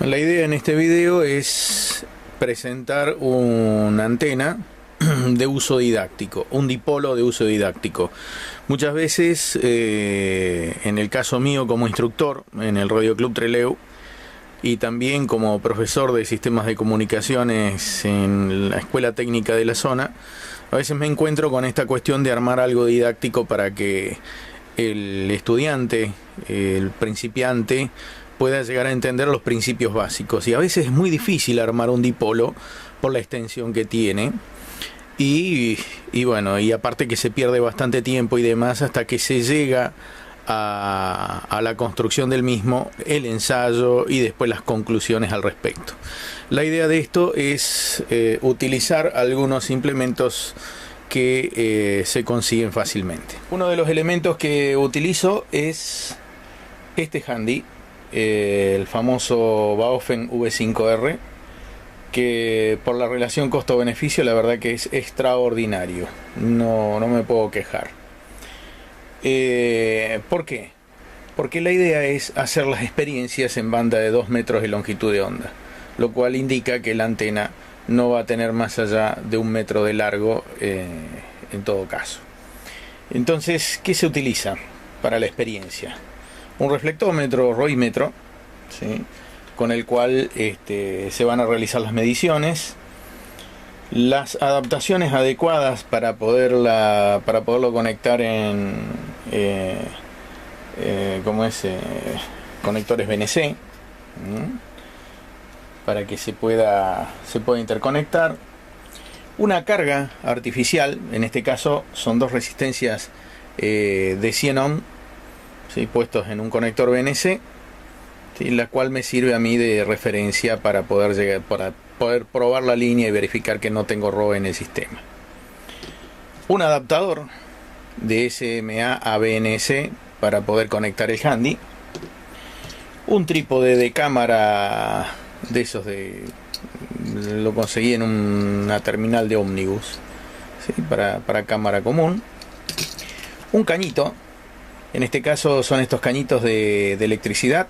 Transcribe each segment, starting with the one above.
La idea en este video es presentar una antena de uso didáctico, un dipolo de uso didáctico. Muchas veces, en el caso mío como instructor en el Radio Club Trelew y también como profesor de sistemas de comunicaciones en la Escuela Técnica de la zona, a veces me encuentro con esta cuestión de armar algo didáctico para que el estudiante, el principiante, pueda llegar a entender los principios básicos. Y a veces es muy difícil armar un dipolo por la extensión que tiene. Y bueno, y aparte que se pierde bastante tiempo y demás hasta que se llega a la construcción del mismo, el ensayo y después las conclusiones al respecto. La idea de esto es utilizar algunos implementos que se consiguen fácilmente. Uno de los elementos que utilizo es este handy, el famoso Baofeng V5R, que por la relación costo-beneficio la verdad que es extraordinario, no me puedo quejar. ¿Por qué? Porque la idea es hacer las experiencias en banda de 2 metros de longitud de onda, lo cual indica que la antena no va a tener más allá de 1 metro de largo en todo caso. Entonces, ¿qué se utiliza para la experiencia? Un reflectómetro, ROImétro, ¿sí?, con el cual se van a realizar las mediciones, las adaptaciones adecuadas para poderlo conectar en conectores BNC, para que se pueda interconectar. Una carga artificial, en este caso son 2 resistencias de 100 ohm, ¿sí?, puestos en un conector BNC, ¿sí?, la cual me sirve a mí de referencia para poder probar la línea y verificar que no tengo ROE en el sistema. Un adaptador de SMA a BNC para poder conectar el handy. Un trípode de cámara de esos lo conseguí en una terminal de ómnibus, ¿sí?, para cámara común. Un cañito, en este caso son estos cañitos de electricidad,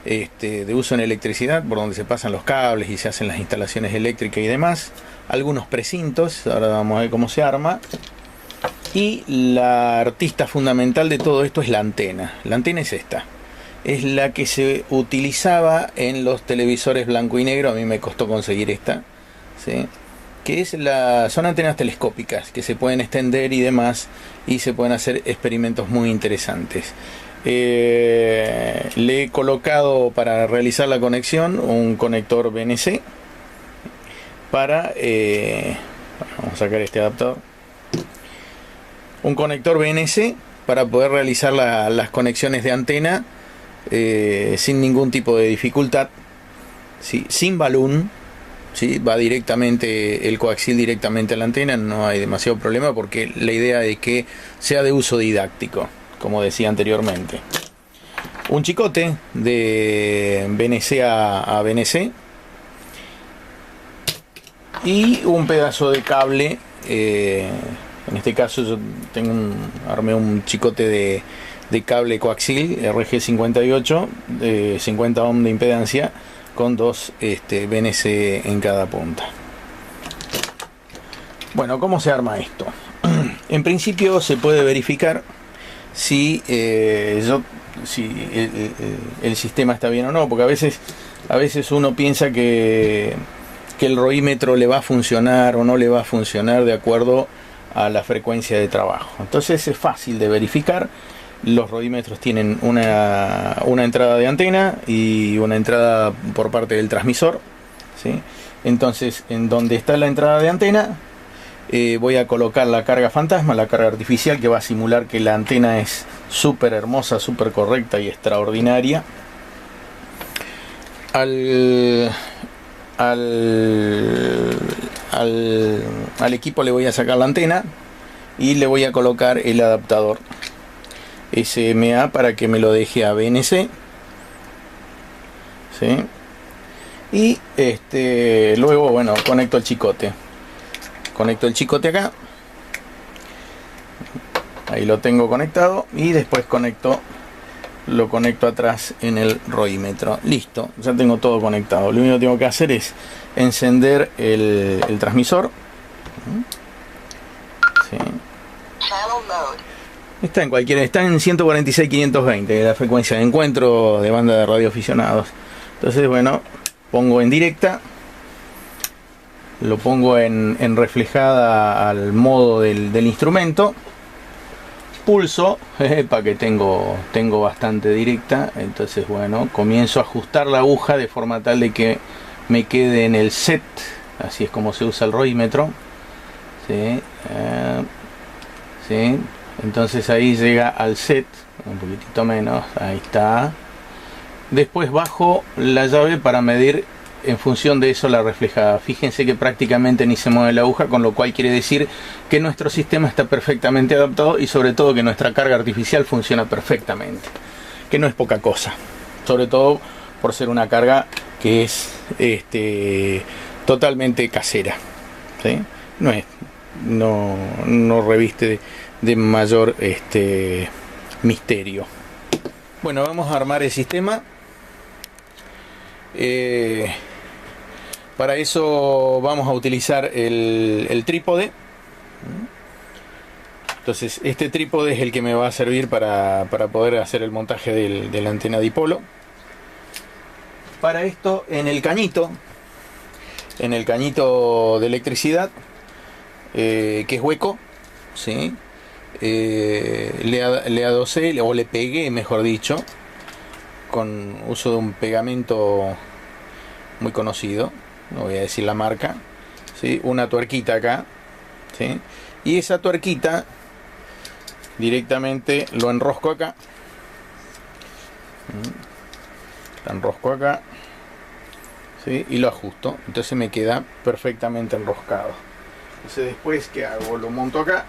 de uso en electricidad, por donde se pasan los cables y se hacen las instalaciones eléctricas y demás. Algunos precintos, ahora vamos a ver cómo se arma. Y la artista fundamental de todo esto es la antena. La antena es esta, es la que se utilizaba en los televisores blanco y negro. A mí me costó conseguir esta, ¿sí?, que son antenas telescópicas que se pueden extender y demás, y se pueden hacer experimentos muy interesantes. Le he colocado para realizar la conexión un conector BNC vamos a sacar este adaptador, un conector BNC para poder realizar las conexiones de antena sin ningún tipo de dificultad, ¿sí?, sin balloon, ¿sí?, va directamente el coaxil directamente a la antena, no hay demasiado problema porque la idea es que sea de uso didáctico, como decía anteriormente. Un chicote de BNC a BNC y un pedazo de cable. En este caso yo armé un chicote de cable coaxil RG58 de 50 ohm de impedancia con 2 BNC en cada punta. Bueno, ¿cómo se arma esto? En principio se puede verificar si el sistema está bien o no, porque a veces uno piensa que el ROImétro le va a funcionar o no le va a funcionar de acuerdo a la frecuencia de trabajo. Entonces es fácil de verificar. Los ROImétros tienen una entrada de antena y una entrada por parte del transmisor, ¿sí? Entonces, en donde está la entrada de antena, voy a colocar la carga fantasma, la carga artificial, que va a simular que la antena es súper hermosa, súper correcta y extraordinaria. Al equipo le voy a sacar la antena y le voy a colocar el adaptador SMA para que me lo deje a BNC, ¿sí? Y luego, bueno, conecto el chicote acá, ahí lo tengo conectado, y después conecto lo conecto atrás en el ROImetro. Listo, ya tengo todo conectado. Lo único que tengo que hacer es encender el transmisor. Sí. Está en cualquiera, está en 146.520, la frecuencia de encuentro de banda de radioaficionados. Entonces, bueno, pongo en directa, lo pongo en reflejada al modo del instrumento, pulso, para que tengo bastante directa. Entonces, bueno, comienzo a ajustar la aguja de forma tal de que me quede en el set. Así es como se usa el ROImetro. Sí, sí. Entonces ahí llega al set, un poquitito menos, ahí está. Después bajo la llave para medir en función de eso la reflejada. Fíjense que prácticamente ni se mueve la aguja, con lo cual quiere decir que nuestro sistema está perfectamente adaptado y sobre todo que nuestra carga artificial funciona perfectamente, que no es poca cosa, sobre todo por ser una carga que es totalmente casera, ¿sí? No reviste de mayor misterio. Bueno, vamos a armar el sistema. Para eso vamos a utilizar el trípode. Entonces este trípode es el que me va a servir para poder hacer el montaje de la antena dipolo. Para esto, en el cañito de electricidad, que es hueco, ¿sí? Le adosé, o le pegué, mejor dicho, con uso de un pegamento muy conocido, no voy a decir la marca, ¿sí? Una tuerquita acá, ¿sí? Y esa tuerquita directamente lo enrosco acá, la enrosco acá, ¿sí? Y lo ajusto, entonces me queda perfectamente enroscado. Entonces después, ¿qué hago? Lo monto acá,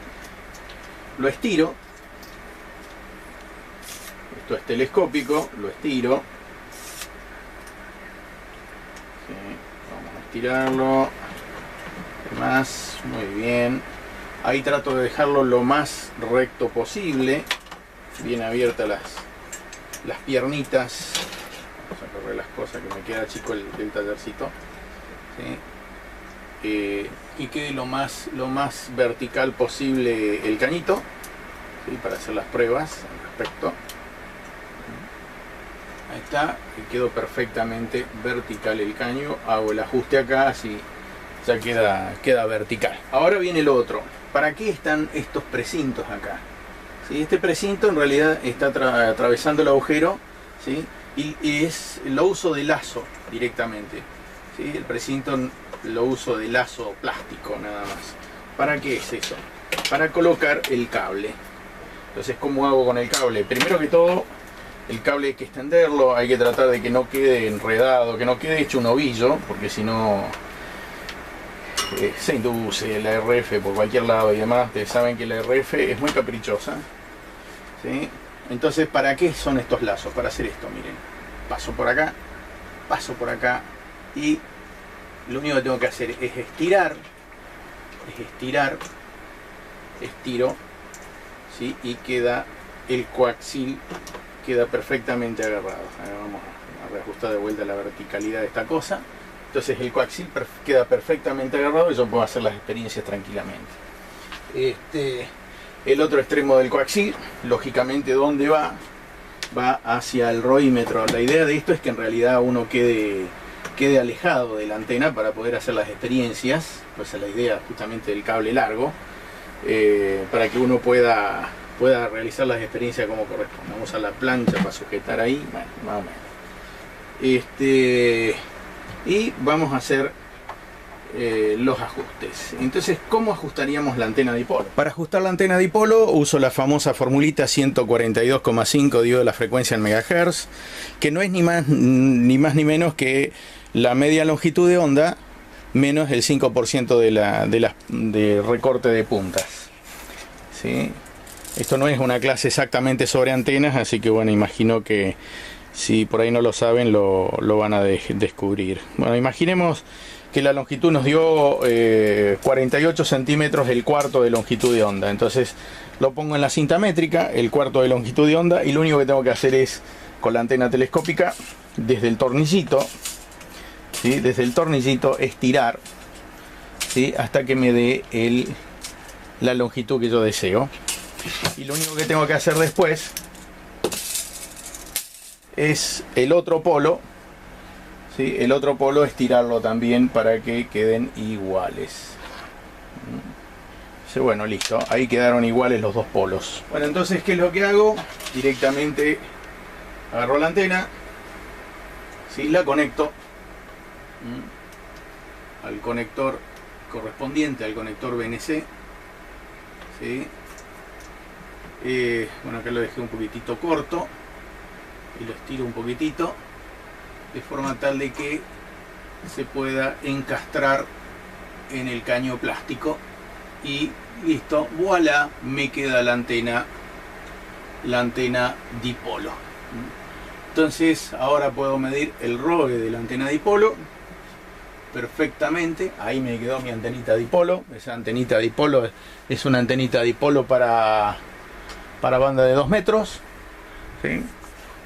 lo estiro, esto es telescópico, lo estiro, sí, vamos a estirarlo más, muy bien. Ahí trato de dejarlo lo más recto posible, bien abiertas las piernitas. Vamos a correr las cosas, que me queda chico el tallercito, ¿sí? Y quede lo más vertical posible el cañito, ¿sí? Para hacer las pruebas al respecto. Ahí está, y quedó perfectamente vertical el caño. Hago el ajuste acá, así ya queda vertical. Ahora viene lo otro. ¿Para qué están estos precintos acá? ¿Sí? Este precinto en realidad está atravesando el agujero, ¿sí? Y lo uso de lazo directamente, ¿sí? El precinto lo uso de lazo plástico nada más. ¿Para qué es eso? Para colocar el cable. Entonces, ¿cómo hago con el cable? Primero que todo, el cable hay que extenderlo, hay que tratar de que no quede enredado, que no quede hecho un ovillo, porque si no se induce la RF por cualquier lado y demás. Ustedes saben que la RF es muy caprichosa, ¿sí? Entonces, ¿para qué son estos lazos? Para hacer esto, miren. Paso por acá y lo único que tengo que hacer es estirar, estiro, ¿sí? Y queda el coaxil, queda perfectamente agarrado. Ahora vamos a reajustar de vuelta la verticalidad de esta cosa. Entonces el coaxil queda perfectamente agarrado y yo puedo hacer las experiencias tranquilamente. El otro extremo del coaxil, lógicamente, ¿dónde va? Va hacia el ROImetro. La idea de esto es que en realidad uno quede alejado de la antena para poder hacer las experiencias. Pues es la idea justamente del cable largo, para que uno pueda realizar las experiencias como corresponde. Vamos a la plancha para sujetar ahí, bueno, más o menos. Y vamos a hacer los ajustes. Entonces, ¿cómo ajustaríamos la antena dipolo? Para ajustar la antena dipolo uso la famosa formulita 142,5, digo, de la frecuencia en megahertz, que no es ni más ni menos que la media longitud de onda menos el 5% de recorte de puntas, ¿sí? Esto no es una clase exactamente sobre antenas, así que bueno, imagino que si por ahí no lo saben, lo van a descubrir. Bueno, imaginemos que la longitud nos dio 48 centímetros el cuarto de longitud de onda. Entonces lo pongo en la cinta métrica, el cuarto de longitud de onda, y lo único que tengo que hacer es, con la antena telescópica, desde el tornillito, ¿sí? Desde el tornillito estirar, ¿sí? Hasta que me dé la longitud que yo deseo. Y lo único que tengo que hacer después es el otro polo, ¿sí? El otro polo estirarlo también para que queden iguales. Bueno, listo, ahí quedaron iguales los dos polos. Bueno, entonces, ¿qué es lo que hago? Directamente agarro la antena, ¿sí? La conecto al conector correspondiente, al conector BNC, ¿sí? Bueno, acá lo dejé un poquitito corto y lo estiro un poquitito de forma tal de que se pueda encastrar en el caño plástico, y listo, voilà, me queda la antena dipolo. Entonces ahora puedo medir el ROE de la antena dipolo perfectamente. Ahí me quedó mi antenita dipolo. Esa antenita dipolo es una antenita dipolo para banda de 2 metros, ¿sí?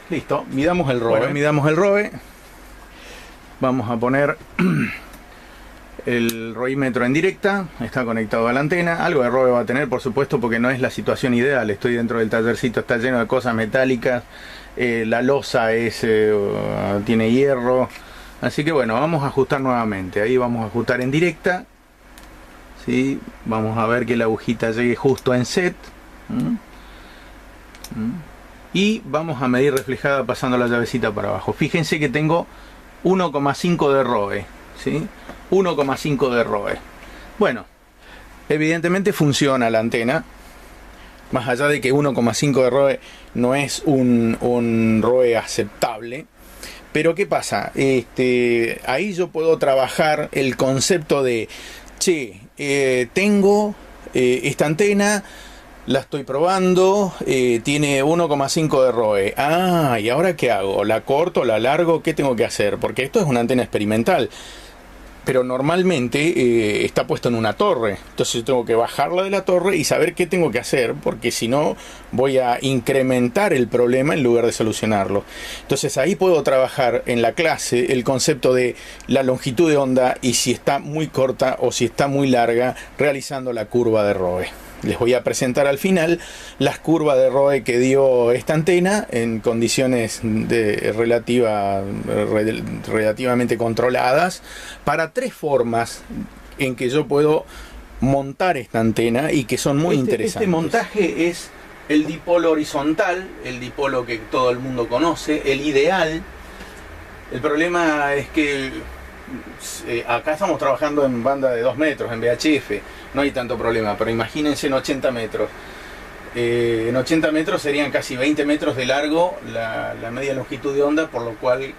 Listo, midamos el ROE. Bueno, midamos el ROE. Vamos a poner el roímetro en directa, está conectado a la antena. Algo de ROE va a tener, por supuesto, porque no es la situación ideal. Estoy dentro del tallercito, está lleno de cosas metálicas, la losa tiene hierro, así que bueno, vamos a ajustar nuevamente. Ahí vamos a ajustar en directa, ¿sí? Vamos a ver que la agujita llegue justo en set. Y vamos a medir reflejada pasando la llavecita para abajo. Fíjense que tengo 1,5 de ROE, ¿sí? 1,5 de ROE. Bueno, evidentemente funciona la antena, más allá de que 1,5 de ROE no es un ROE aceptable. Pero ¿qué pasa? Ahí yo puedo trabajar el concepto de, che, tengo esta antena, la estoy probando, tiene 1,5 de ROE. Ah, ¿y ahora qué hago? ¿La corto, la largo? ¿Qué tengo que hacer? Porque esto es una antena experimental, pero normalmente está puesto en una torre. Entonces yo tengo que bajarla de la torre y saber qué tengo que hacer, porque si no voy a incrementar el problema en lugar de solucionarlo. Entonces ahí puedo trabajar en la clase el concepto de la longitud de onda, y si está muy corta o si está muy larga, realizando la curva de ROE. Les voy a presentar al final las curvas de ROE que dio esta antena en condiciones relativamente controladas, para 3 formas en que yo puedo montar esta antena y que son muy interesantes. Este montaje es el dipolo horizontal, el dipolo que todo el mundo conoce, el ideal. El problema es que acá estamos trabajando en banda de 2 metros, en VHF, no hay tanto problema, pero imagínense en 80 metros. En 80 metros serían casi 20 metros de largo la media longitud de onda, por lo cual,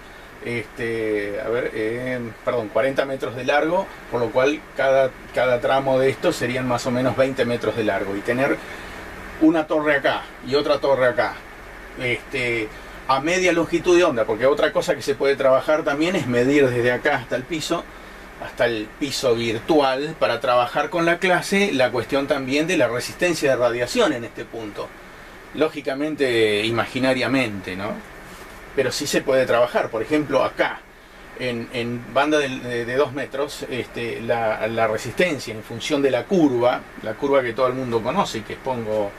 40 metros de largo, por lo cual cada tramo de estos serían más o menos 20 metros de largo. Y tener una torre acá y otra torre acá, a media longitud de onda, porque otra cosa que se puede trabajar también es medir desde acá hasta el piso virtual, para trabajar con la clase la cuestión también de la resistencia de radiación en este punto. Lógicamente, imaginariamente, ¿no? Pero sí se puede trabajar. Por ejemplo, acá, en banda de 2 metros, la resistencia en función de la curva que todo el mundo conoce y que expongo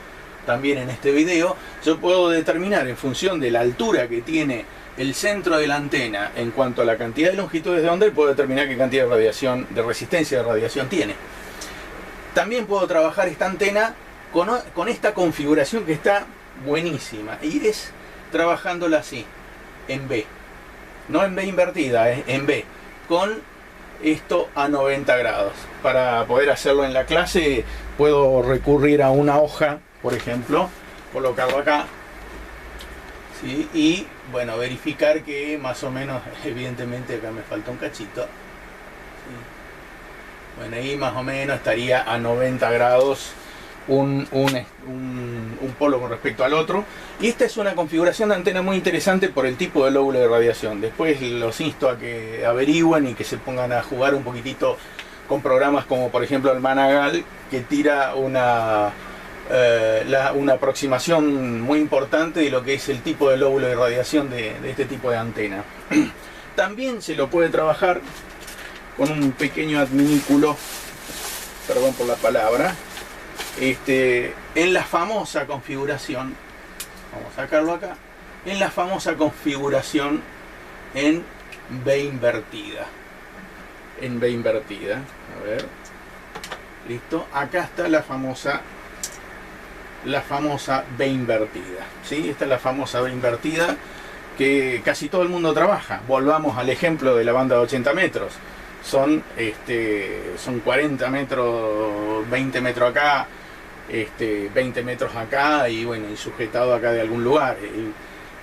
también en este video, yo puedo determinar en función de la altura que tiene el centro de la antena en cuanto a la cantidad de longitudes de onda, y puedo determinar qué cantidad de resistencia de radiación tiene. También puedo trabajar esta antena con esta configuración que está buenísima, y es trabajándola así, en B, no en B invertida, en B, con esto a 90 grados. Para poder hacerlo en la clase puedo recurrir a una hoja, por ejemplo, colocarlo acá, ¿sí? Y bueno, verificar que más o menos, evidentemente acá me falta un cachito, ¿sí? Bueno, ahí más o menos estaría a 90 grados un un polo con respecto al otro. Y esta es una configuración de antena muy interesante por el tipo de lóbulo de radiación. Después los insto a que averigüen y que se pongan a jugar un poquitito con programas como por ejemplo el Managal, que tira una aproximación muy importante de lo que es el tipo de lóbulo de radiación de este tipo de antena. También se lo puede trabajar con un pequeño adminículo, perdón por la palabra, en la famosa configuración, vamos a sacarlo acá, en la famosa configuración en B invertida. En B invertida, a ver, listo, acá está la famosa B invertida, ¿sí? Esta es la famosa B invertida que casi todo el mundo trabaja. Volvamos al ejemplo de la banda de 80 metros. Son 40 metros, 20 metros acá, 20 metros acá y bueno, y sujetado acá de algún lugar.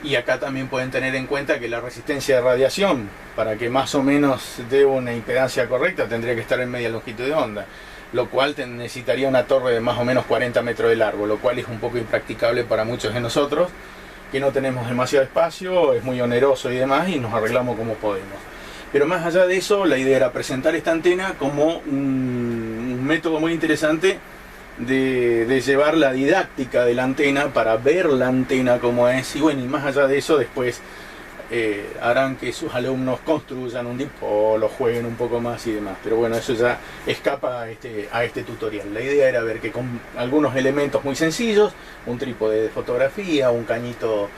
Y acá también pueden tener en cuenta que la resistencia de radiación, para que más o menos dé una impedancia correcta, tendría que estar en media longitud de onda, lo cual necesitaría una torre de más o menos 40 metros de largo, lo cual es un poco impracticable para muchos de nosotros, que no tenemos demasiado espacio, es muy oneroso y demás, y nos arreglamos como podemos. Pero más allá de eso, la idea era presentar esta antena como un método muy interesante de llevar la didáctica de la antena para ver la antena como es. Y bueno, y más allá de eso, después harán que sus alumnos construyan un dipolo, jueguen un poco más y demás. Pero bueno, eso ya escapa a este tutorial. La idea era ver que con algunos elementos muy sencillos, un trípode de fotografía, un cañito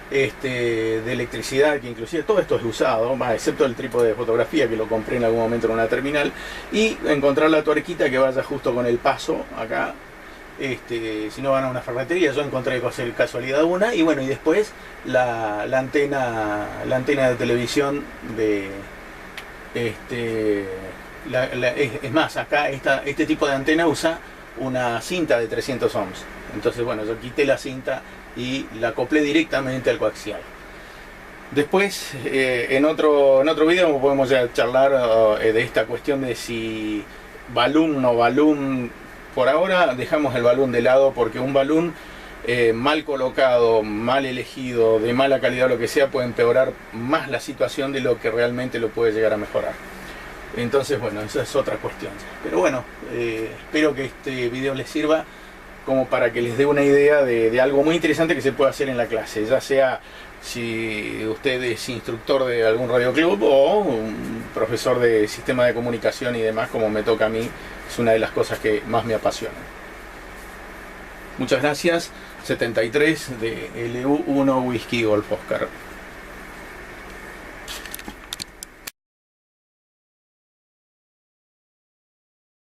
de electricidad, que inclusive todo esto es usado, excepto el trípode de fotografía que lo compré en algún momento en una terminal, y encontrar la tuerquita que vaya justo con el paso acá. Si no van a una ferretería, yo encontré casualidad una, y bueno, y después la antena de televisión de es más, acá este tipo de antena usa una cinta de 300 ohms. Entonces bueno, yo quité la cinta y la acoplé directamente al coaxial. Después, en otro video podemos ya charlar de esta cuestión de si balloon o no balloon. Por ahora dejamos el balloon de lado, porque un balloon mal colocado, mal elegido, de mala calidad, lo que sea, puede empeorar más la situación de lo que realmente lo puede llegar a mejorar. Entonces bueno, esa es otra cuestión. Pero bueno, espero que este video les sirva como para que les dé una idea de algo muy interesante que se puede hacer en la clase, ya sea si usted es instructor de algún radioclub o un profesor de sistema de comunicación y demás, como me toca a mí. Es una de las cosas que más me apasionan. Muchas gracias. 73 de LU1 Whisky Golf Oscar.